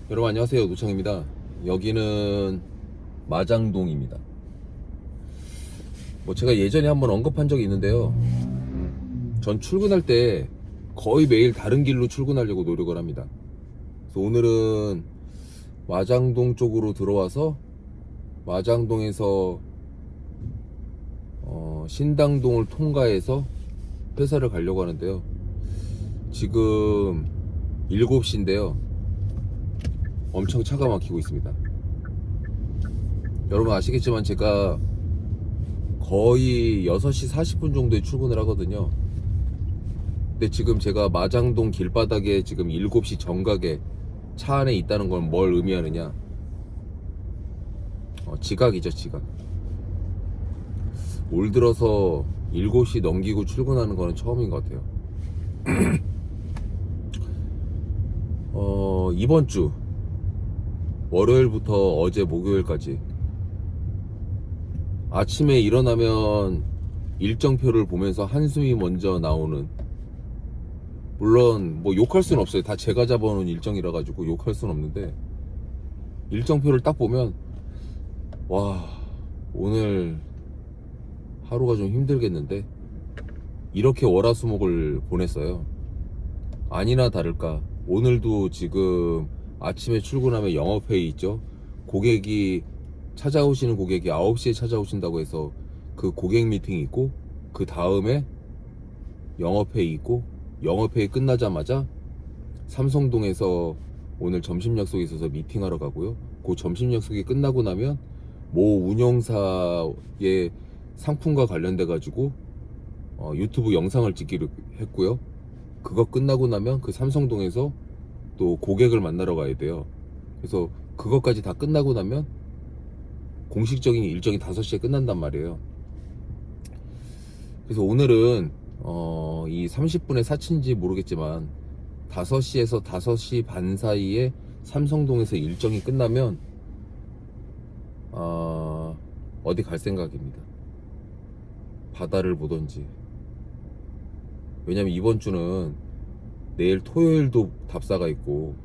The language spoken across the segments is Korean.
여러분 안녕하세요, 노창입니다. 여기는 마장동입니다. 제가 예전에 한번 언급한 적이 있는데요, 전 출근할 때 거의 매일 다른 길로 출근하려고 노력을 합니다. 그래서 오늘은 마장동 쪽으로 들어와서 마장동에서 신당동을 통과해서 회사를 가려고 하는데요, 지금 7시인데요 엄청 차가 막히고 있습니다. 여러분 아시겠지만 제가 거의 6시 40분 정도에 출근을 하거든요. 근데 지금 제가 마장동 길바닥에 지금 7시 정각에 차 안에 있다는 건 뭘 의미하느냐? 지각이죠, 지각. 올 들어서 7시 넘기고 출근하는 거는 처음인 것 같아요. 이번 주 월요일부터 어제 목요일까지 아침에 일어나면 일정표를 보면서 한숨이 먼저 나오는, 물론 욕할 수는 없어요. 다 제가 잡아놓은 일정이라 가지고 욕할 수는 없는데, 일정표를 딱 보면 와, 오늘 하루가 좀 힘들겠는데, 이렇게 월화수목을 보냈어요. 아니나 다를까 오늘도 지금 아침에 출근하면 영업회의 있죠. 찾아오시는 고객이 9시에 찾아오신다고 해서 그 고객 미팅이 있고, 그 다음에 영업회의 있고, 영업회의 끝나자마자 삼성동에서 오늘 점심 약속이 있어서 미팅하러 가고요. 그 점심 약속이 끝나고 나면 모 운영사의 상품과 관련돼 가지고 유튜브 영상을 찍기로 했고요. 그거 끝나고 나면 그 삼성동에서 또 고객을 만나러 가야 돼요. 그래서 그것까지 다 끝나고 나면 공식적인 일정이 5시에 끝난단 말이에요. 그래서 오늘은 이 30분의 사치인지 모르겠지만 5시에서 5시 반 사이에 삼성동에서 일정이 끝나면 어디 갈 생각입니다. 바다를 보던지. 왜냐면 이번 주는 내일 토요일도 답사가 있고,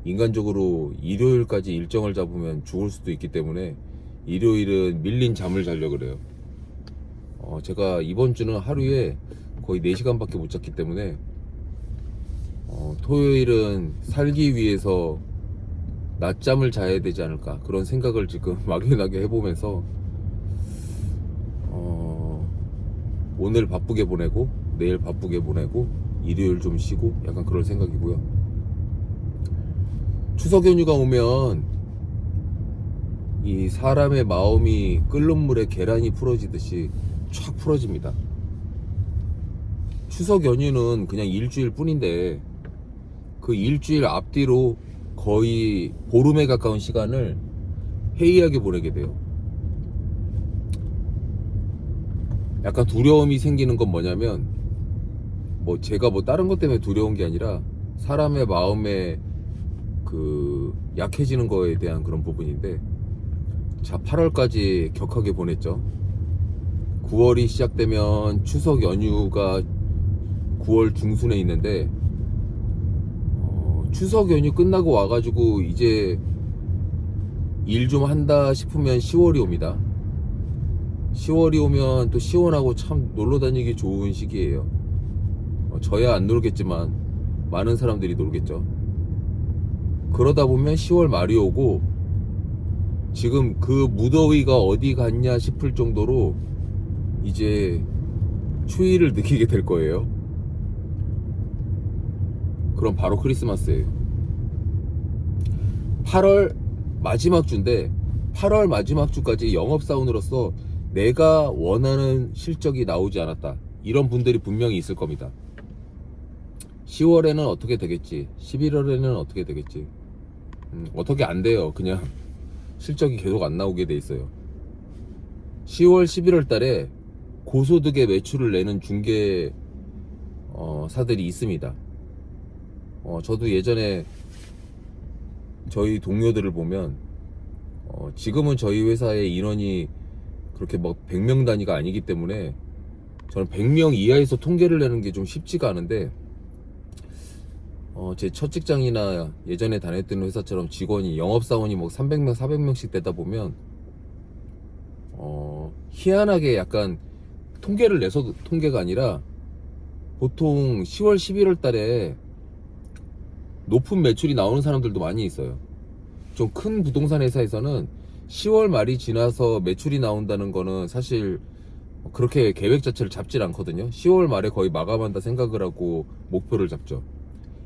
인간적으로 일요일까지 일정을 잡으면 죽을 수도 있기 때문에 일요일은 밀린 잠을 자려고 그래요. 제가 이번 주는 하루에 거의 4시간밖에 못 잤기 때문에 토요일은 살기 위해서 낮잠을 자야 되지 않을까, 그런 생각을 지금 막연하게 해보면서 오늘 바쁘게 보내고 내일 바쁘게 보내고 일요일 좀 쉬고, 약간 그럴 생각이고요. 추석 연휴가 오면 이 사람의 마음이 끓는 물에 계란이 풀어지듯이 촥 풀어집니다. 추석 연휴는 그냥 일주일 뿐인데, 그 일주일 앞뒤로 거의 보름에 가까운 시간을 해이하게 보내게 돼요. 약간 두려움이 생기는 건 뭐냐면, 제가 다른 것 때문에 두려운 게 아니라 사람의 마음에 약해지는 거에 대한 그런 부분인데, 자, 8월까지 격하게 보냈죠. 9월이 시작되면 추석 연휴가 9월 중순에 있는데, 추석 연휴 끝나고 와가지고 이제 일 좀 한다 싶으면 10월이 옵니다. 10월이 오면 또 시원하고 참 놀러 다니기 좋은 시기예요. 저야 안 놀겠지만 많은 사람들이 놀겠죠. 그러다 보면 10월 말이 오고, 지금 그 무더위가 어디 갔냐 싶을 정도로 이제 추위를 느끼게 될 거예요. 그럼 바로 크리스마스예요. 8월 마지막 주인데, 8월 마지막 주까지 영업사원으로서 내가 원하는 실적이 나오지 않았다, 이런 분들이 분명히 있을 겁니다. 10월에는 어떻게 되겠지, 11월에는 어떻게 되겠지. 어떻게 안 돼요. 그냥 실적이 계속 안 나오게 돼 있어요. 10월 11월 달에 고소득의 매출을 내는 중개 사들이 있습니다. 저도 예전에 저희 동료들을 보면, 지금은 저희 회사의 인원이 그렇게 100명 단위가 아니기 때문에 저는 100명 이하에서 통계를 내는 게 좀 쉽지가 않은데, 제 첫 직장이나 예전에 다녔던 회사처럼 직원이 영업사원이 뭐 300명 400명씩 되다 보면 희한하게 약간 통계를 내서 통계가 아니라 보통 10월 11월 달에 높은 매출이 나오는 사람들도 많이 있어요. 좀 큰 부동산 회사에서는 10월 말이 지나서 매출이 나온다는 거는 사실 그렇게 계획 자체를 잡질 않거든요. 10월 말에 거의 마감한다 생각을 하고 목표를 잡죠.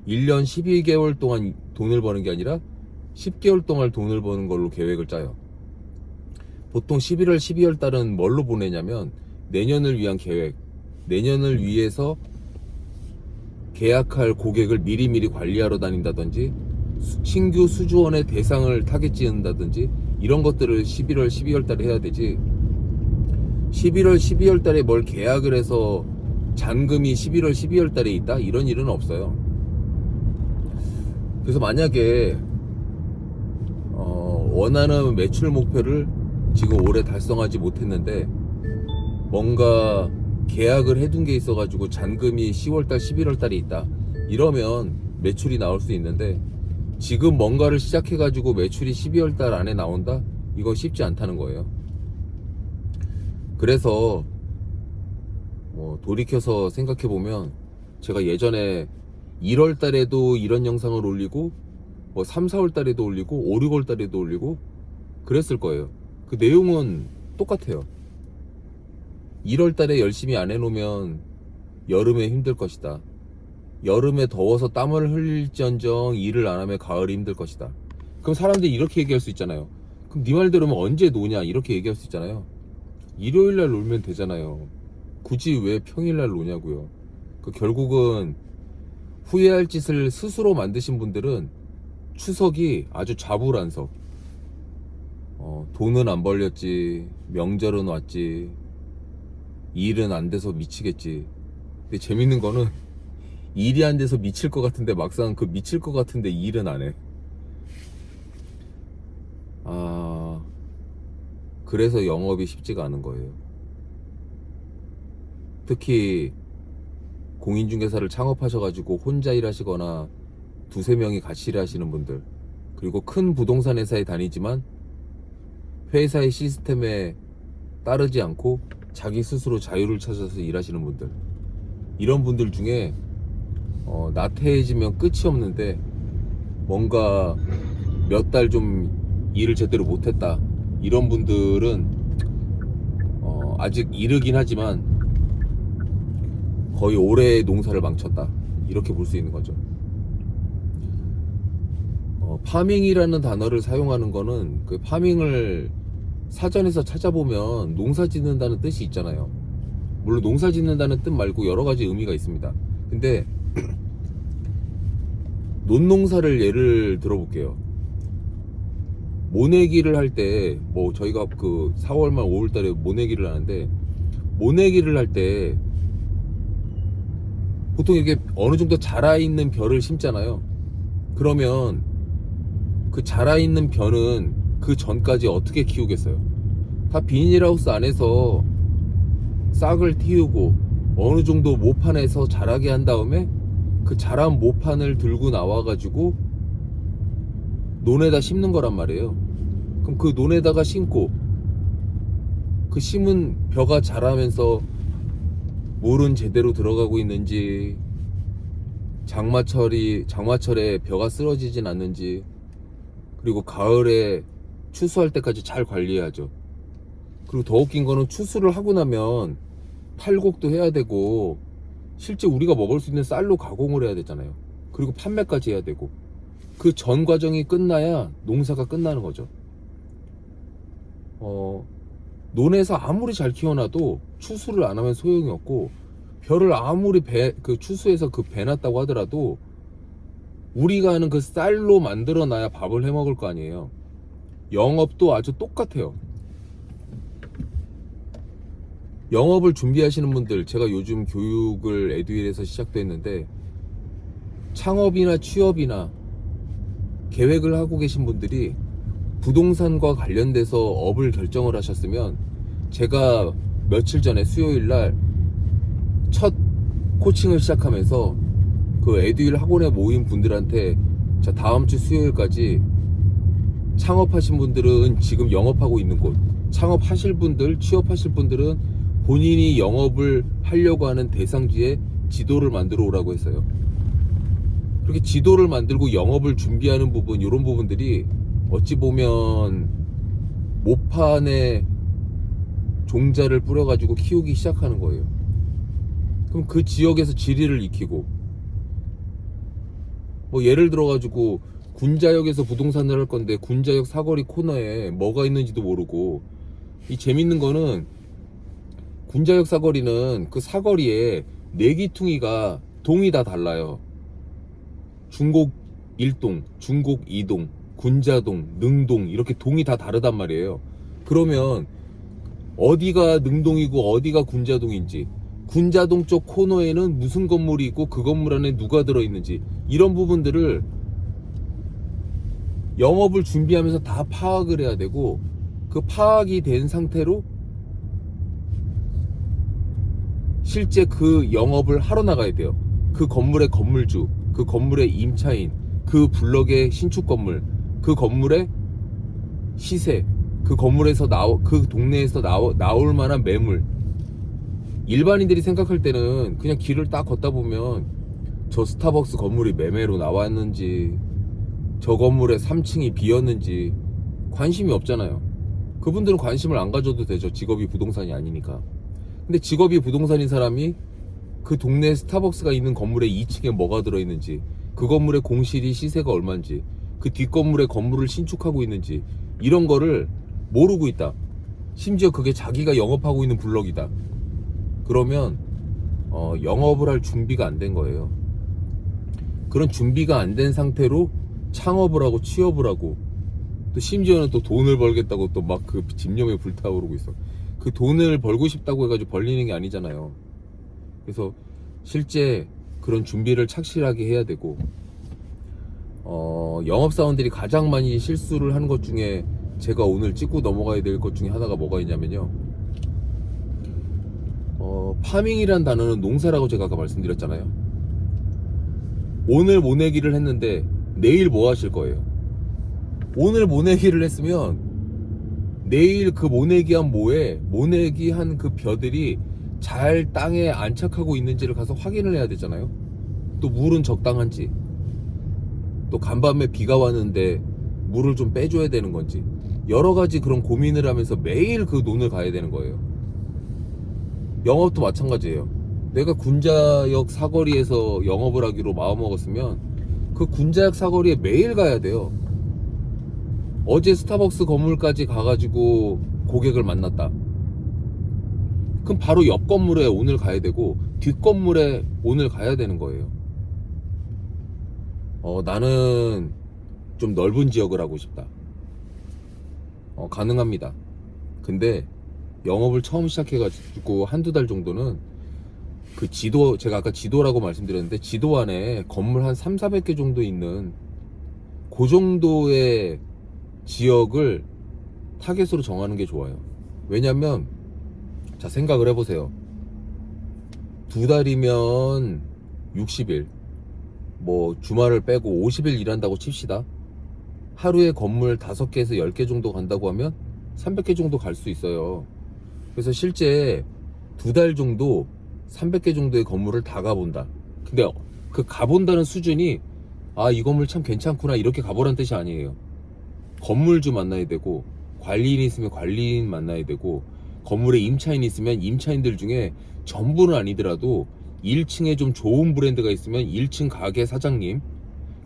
1년 12개월 동안 돈을 버는 게 아니라 10개월 동안 돈을 버는 걸로 계획을 짜요. 보통 11월, 12월 달은 뭘로 보내냐면 내년을 위한 계획, 내년을 위해서 계약할 고객을 미리미리 관리하러 다닌다든지 신규 수주원의 대상을 타겟 지은다든지 이런 것들을 11월, 12월 달에 해야 되지. 11월, 12월 달에 뭘 계약을 해서 잔금이 11월, 12월 달에 있다? 이런 일은 없어요. 그래서 만약에 원하는 매출 목표를 지금 올해 달성하지 못했는데 뭔가 계약을 해둔 게 있어가지고 잔금이 10월달, 11월달에 있다, 이러면 매출이 나올 수 있는데 지금 뭔가를 시작해가지고 매출이 12월달 안에 나온다? 이건 쉽지 않다는 거예요. 그래서 돌이켜서 생각해보면 제가 예전에 1월달에도 이런 영상을 올리고 3, 4월달에도 올리고 5, 6월달에도 올리고 그랬을 거예요. 그 내용은 똑같아요. 1월달에 열심히 안 해놓으면 여름에 힘들 것이다. 여름에 더워서 땀을 흘릴지언정 일을 안 하면 가을이 힘들 것이다. 그럼 사람들이 이렇게 얘기할 수 있잖아요. 그럼 네 말대로면 언제 노냐 이렇게 얘기할 수 있잖아요. 일요일날 놀면 되잖아요. 굳이 왜 평일날 노냐고요. 결국은 후회할 짓을 스스로 만드신 분들은 추석이 아주 좌불안석. 돈은 안 벌렸지, 명절은 왔지, 일은 안 돼서 미치겠지. 근데 재밌는 거는 일이 안 돼서 미칠 것 같은데 막상 그 미칠 것 같은데 일은 안 해. 그래서 영업이 쉽지가 않은 거예요. 특히 공인중개사를 창업하셔가지고 혼자 일하시거나 두세 명이 같이 일하시는 분들, 그리고 큰 부동산 회사에 다니지만 회사의 시스템에 따르지 않고 자기 스스로 자유를 찾아서 일하시는 분들, 이런 분들 중에 나태해지면 끝이 없는데 뭔가 몇 달 좀 일을 제대로 못했다, 이런 분들은 아직 이르긴 하지만 거의 올해의 농사를 망쳤다, 이렇게 볼 수 있는 거죠. 파밍이라는 단어를 사용하는 거는 그 파밍을 사전에서 찾아보면 농사 짓는다는 뜻이 있잖아요. 물론 농사 짓는다는 뜻 말고 여러 가지 의미가 있습니다. 근데 논농사를 예를 들어볼게요. 모내기를 할 때 저희가 그 4월 말 5월 달에 모내기를 하는데, 모내기를 할 때 보통 이렇게 어느 정도 자라있는 벼를 심잖아요. 그러면 그 자라있는 벼는 그 전까지 어떻게 키우겠어요? 다 비닐하우스 안에서 싹을 틔우고 어느 정도 모판에서 자라게 한 다음에 그 자란 모판을 들고 나와가지고 논에다 심는 거란 말이에요. 그럼 그 논에다가 심고 그 심은 벼가 자라면서 물은 제대로 들어가고 있는지, 장마철에 벼가 쓰러지진 않는지, 그리고 가을에 추수할 때까지 잘 관리해야죠. 그리고 더 웃긴 거는 추수를 하고 나면 팔곡도 해야 되고 실제 우리가 먹을 수 있는 쌀로 가공을 해야 되잖아요. 그리고 판매까지 해야 되고, 그 전 과정이 끝나야 농사가 끝나는 거죠. 논에서 아무리 잘 키워놔도 추수를 안 하면 소용이 없고, 벼를 아무리 추수해서 배놨다고 하더라도 우리가 하는 그 쌀로 만들어 놔야 밥을 해 먹을 거 아니에요. 영업도 아주 똑같아요. 영업을 준비하시는 분들, 제가 요즘 교육을 에듀윌에서 시작도 했는데, 창업이나 취업이나 계획을 하고 계신 분들이 부동산과 관련돼서 업을 결정을 하셨으면, 제가 며칠 전에 수요일날 첫 코칭을 시작하면서 그 에듀윌 학원에 모인 분들한테 자, 다음 주 수요일까지 창업하신 분들은 지금 영업하고 있는 곳, 창업하실 분들, 취업하실 분들은 본인이 영업을 하려고 하는 대상지에 지도를 만들어 오라고 했어요. 그렇게 지도를 만들고 영업을 준비하는 부분, 이런 부분들이 어찌 보면 모판에 종자를 뿌려가지고 키우기 시작하는 거예요. 그럼 그 지역에서 지리를 익히고, 뭐 예를 들어가지고 군자역에서 부동산을 할 건데 군자역 사거리 코너에 뭐가 있는지도 모르고, 이 재밌는 거는 군자역 사거리는 그 사거리에 내기퉁이가 동이 다 달라요. 중곡 1동, 중곡 2동, 군자동, 능동, 이렇게 동이 다 다르단 말이에요. 그러면 어디가 능동이고 어디가 군자동인지, 군자동 쪽 코너에는 무슨 건물이 있고 그 건물 안에 누가 들어있는지, 이런 부분들을 영업을 준비하면서 다 파악을 해야 되고, 그 파악이 된 상태로 실제 그 영업을 하러 나가야 돼요. 그 건물의 건물주, 그 건물의 임차인, 그 블럭의 신축 건물, 그 건물의 시세, 그 건물에서 그 동네에서 나올 만한 매물. 일반인들이 생각할 때는 그냥 길을 딱 걷다 보면 저 스타벅스 건물이 매매로 나왔는지, 저 건물의 3층이 비었는지 관심이 없잖아요. 그분들은 관심을 안 가져도 되죠. 직업이 부동산이 아니니까. 근데 직업이 부동산인 사람이 그 동네 스타벅스가 있는 건물의 2층에 뭐가 들어있는지, 그 건물의 공실이 시세가 얼마인지, 그 뒷건물에 건물을 신축하고 있는지, 이런 거를 모르고 있다. 심지어 그게 자기가 영업하고 있는 블럭이다. 그러면 영업을 할 준비가 안 된 거예요. 그런 준비가 안 된 상태로 창업을 하고 취업을 하고, 또 심지어는 또 돈을 벌겠다고 또 막 그 집념에 불타오르고 있어. 그 돈을 벌고 싶다고 해가지고 벌리는 게 아니잖아요. 그래서 실제 그런 준비를 착실하게 해야 되고, 영업사원들이 가장 많이 실수를 하는 것 중에 제가 오늘 짚고 넘어가야 될 것 중에 하나가 뭐가 있냐면요, 파밍이란 단어는 농사라고 제가 아까 말씀드렸잖아요. 오늘 모내기를 했는데 내일 뭐 하실 거예요? 오늘 모내기를 했으면 내일 그 모내기한 모에 모내기한 그 벼들이 잘 땅에 안착하고 있는지를 가서 확인을 해야 되잖아요. 또 물은 적당한지, 또 간밤에 비가 왔는데 물을 좀 빼줘야 되는 건지, 여러 가지 그런 고민을 하면서 매일 그 논을 가야 되는 거예요. 영업도 마찬가지예요. 내가 군자역 사거리에서 영업을 하기로 마음먹었으면 그 군자역 사거리에 매일 가야 돼요. 어제 스타벅스 건물까지 가가지고 고객을 만났다. 그럼 바로 옆 건물에 오늘 가야 되고 뒷 건물에 오늘 가야 되는 거예요. 나는 좀 넓은 지역을 하고 싶다. 가능합니다. 근데 영업을 처음 시작해가지고 한두 달 정도는 그 지도, 제가 아까 지도라고 말씀드렸는데 지도 안에 건물 한 300~400개 정도 있는 그 정도의 지역을 타겟으로 정하는 게 좋아요. 왜냐면 자, 생각을 해보세요. 2달이면 60일, 뭐 주말을 빼고 50일 일한다고 칩시다. 하루에 건물 5개에서 10개 정도 간다고 하면 300개 정도 갈 수 있어요. 그래서 실제 2달 정도 300개 정도의 건물을 다 가본다. 근데 그 가본다는 수준이 이 건물 참 괜찮구나 이렇게 가보라는 뜻이 아니에요. 건물주 만나야 되고, 관리인이 있으면 관리인 만나야 되고, 건물에 임차인이 있으면 임차인들 중에 전부는 아니더라도 1층에 좀 좋은 브랜드가 있으면 1층 가게 사장님,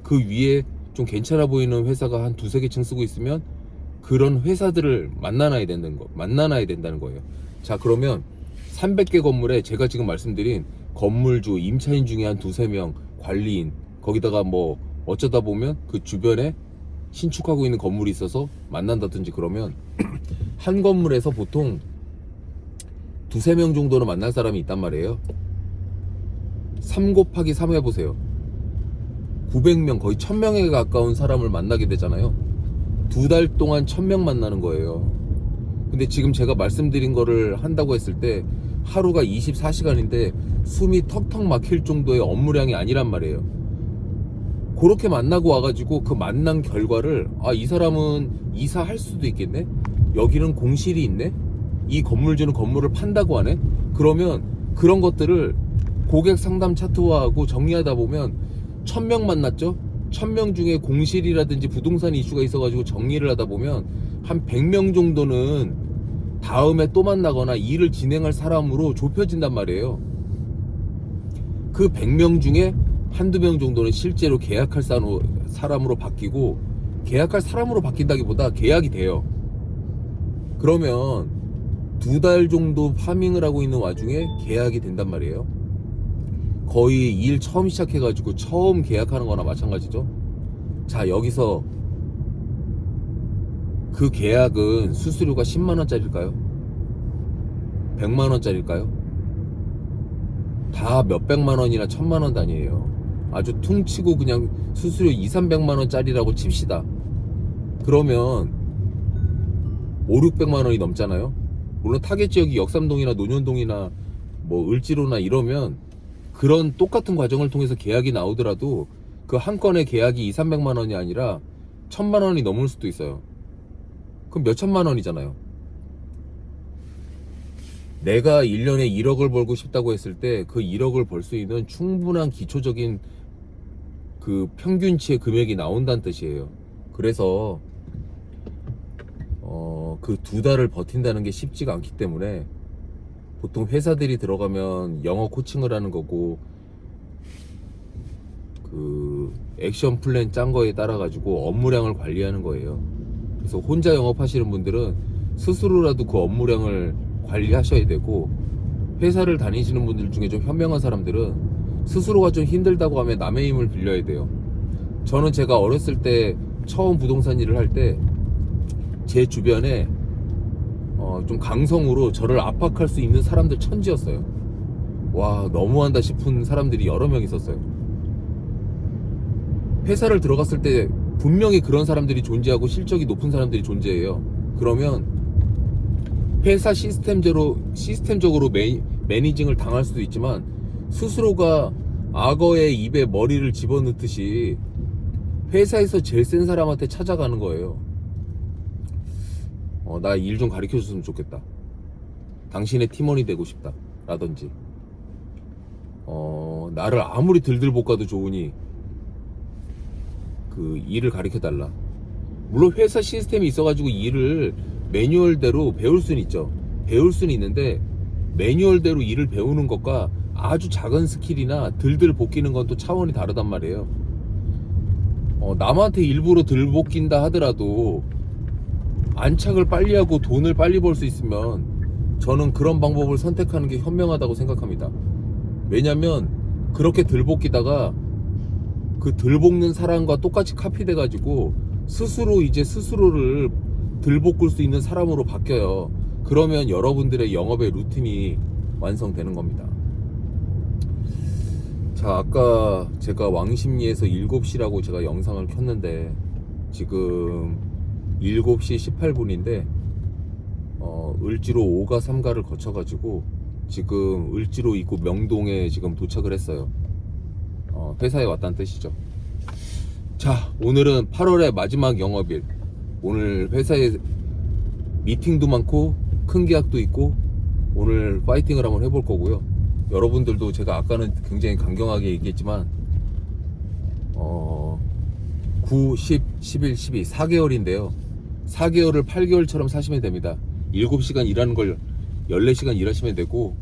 그 위에 좀 괜찮아 보이는 회사가 한 2~3개 층 쓰고 있으면 그런 회사들을 만나놔야 된다는 거예요. 자, 그러면 300개 건물에 제가 지금 말씀드린 건물주, 임차인 중에 한 2~3명, 관리인, 거기다가 뭐 어쩌다 보면 그 주변에 신축하고 있는 건물이 있어서 만난다든지, 그러면 한 건물에서 보통 2~3명 정도는 만날 사람이 있단 말이에요. 3 곱하기 3 해보세요. 900명, 거의 1000명에 가까운 사람을 만나게 되잖아요. 2달 동안 1000명 만나는 거예요. 근데 지금 제가 말씀드린 거를 한다고 했을 때 하루가 24시간인데 숨이 턱턱 막힐 정도의 업무량이 아니란 말이에요. 그렇게 만나고 와가지고 그 만난 결과를 이 사람은 이사할 수도 있겠네? 여기는 공실이 있네? 이 건물주는 건물을 판다고 하네? 그러면 그런 것들을 고객 상담 차트화하고 정리하다 보면 1000명 만났죠? 1000명 중에 공실이라든지 부동산 이슈가 있어가지고 정리를 하다 보면 한 100명 정도는 다음에 또 만나거나 일을 진행할 사람으로 좁혀진단 말이에요. 그 100명 중에 한두 명 정도는 실제로 계약할 사람으로 바뀌고, 계약할 사람으로 바뀐다기보다 계약이 돼요. 그러면 2달 정도 파밍을 하고 있는 와중에 계약이 된단 말이에요. 거의 일 처음 시작해가지고 처음 계약하는 거나 마찬가지죠. 자, 여기서 그 계약은 수수료가 10만원짜리일까요? 100만원짜리일까요? 다 몇백만원이나 1000만원 단위예요. 아주 퉁치고 그냥 수수료 200~300만원짜리라고 칩시다. 그러면 500~600만원이 넘잖아요. 물론 타겟 지역이 역삼동이나 논현동이나 뭐 을지로나 이러면 그런 똑같은 과정을 통해서 계약이 나오더라도 그 한 건의 계약이 200~300만원이 아니라 1000만원이 넘을 수도 있어요. 그럼 몇천만원이잖아요. 내가 1년에 1억을 벌고 싶다고 했을 때 그 1억을 벌 수 있는 충분한 기초적인 그 평균치의 금액이 나온다는 뜻이에요. 그래서 그 2달을 버틴다는 게 쉽지가 않기 때문에 보통 회사들이 들어가면 영어 코칭을 하는 거고, 그 액션 플랜 짠 거에 따라 가지고 업무량을 관리하는 거예요. 그래서 혼자 영업하시는 분들은 스스로라도 그 업무량을 관리하셔야 되고, 회사를 다니시는 분들 중에 좀 현명한 사람들은 스스로가 좀 힘들다고 하면 남의 힘을 빌려야 돼요. 저는 제가 어렸을 때 처음 부동산 일을 할 때 제 주변에 좀 강성으로 저를 압박할 수 있는 사람들 천지였어요. 와, 너무한다 싶은 사람들이 여러 명 있었어요. 회사를 들어갔을 때 분명히 그런 사람들이 존재하고 실적이 높은 사람들이 존재해요. 그러면 회사 시스템적으로 매니징을 당할 수도 있지만 스스로가 악어의 입에 머리를 집어넣듯이 회사에서 제일 센 사람한테 찾아가는 거예요. 나 일 좀 가르쳐 줬으면 좋겠다. 당신의 팀원이 되고 싶다. 라든지 나를 아무리 들들 볶아도 좋으니 그 일을 가르쳐 달라. 물론 회사 시스템이 있어가지고 일을 매뉴얼대로 배울 수는 있죠. 배울 수는 있는데 매뉴얼대로 일을 배우는 것과 아주 작은 스킬이나 들들 볶이는 건 또 차원이 다르단 말이에요. 남한테 일부러 들볶인다 하더라도 안착을 빨리 하고 돈을 빨리 벌 수 있으면 저는 그런 방법을 선택하는 게 현명하다고 생각합니다. 왜냐면 그렇게 들볶이다가 그 들볶는 사람과 똑같이 카피돼 가지고 스스로 이제 스스로를 들볶을 수 있는 사람으로 바뀌어요. 그러면 여러분들의 영업의 루틴이 완성되는 겁니다. 자, 아까 제가 왕십리에서 7시라고 제가 영상을 켰는데 지금 7시 18분인데 을지로 5가 3가를 거쳐가지고 지금 을지로 입구 명동에 지금 도착을 했어요. 회사에 왔다는 뜻이죠. 자, 오늘은 8월의 마지막 영업일. 오늘 회사에 미팅도 많고 큰 계약도 있고 오늘 파이팅을 한번 해볼 거고요. 여러분들도 제가 아까는 굉장히 강경하게 얘기했지만 9, 10, 11, 12 4개월인데요 4개월을 8개월처럼 사시면 됩니다. 7시간 일하는 걸 14시간 일하시면 되고,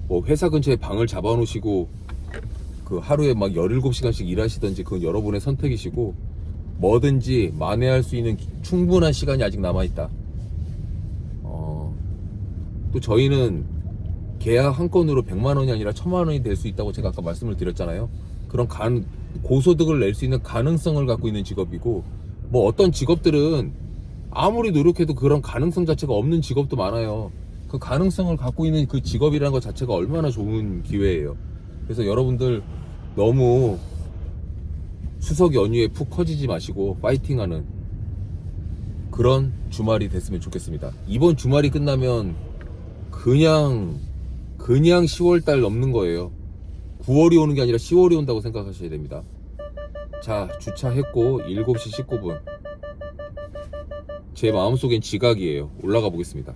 뭐 회사 근처에 방을 잡아 놓으시고 그 하루에 막 17시간씩 일하시던지 그건 여러분의 선택이시고, 뭐든지 만회할 수 있는 충분한 시간이 아직 남아있다. 또 저희는 계약 한 건으로 100만원이 아니라 1000만원이 될 수 있다고 제가 아까 말씀을 드렸잖아요. 그런 고소득을 낼 수 있는 가능성을 갖고 있는 직업이고, 뭐 어떤 직업들은 아무리 노력해도 그런 가능성 자체가 없는 직업도 많아요. 그 가능성을 갖고 있는 그 직업이라는 것 자체가 얼마나 좋은 기회예요. 그래서 여러분들 너무 추석 연휴에 푹 커지지 마시고 파이팅하는 그런 주말이 됐으면 좋겠습니다. 이번 주말이 끝나면 그냥 그냥 10월달 넘는 거예요. 9월이 오는 게 아니라 10월이 온다고 생각하셔야 됩니다. 자, 주차했고 7시 19분. 제 마음속엔 지각이에요. 올라가 보겠습니다.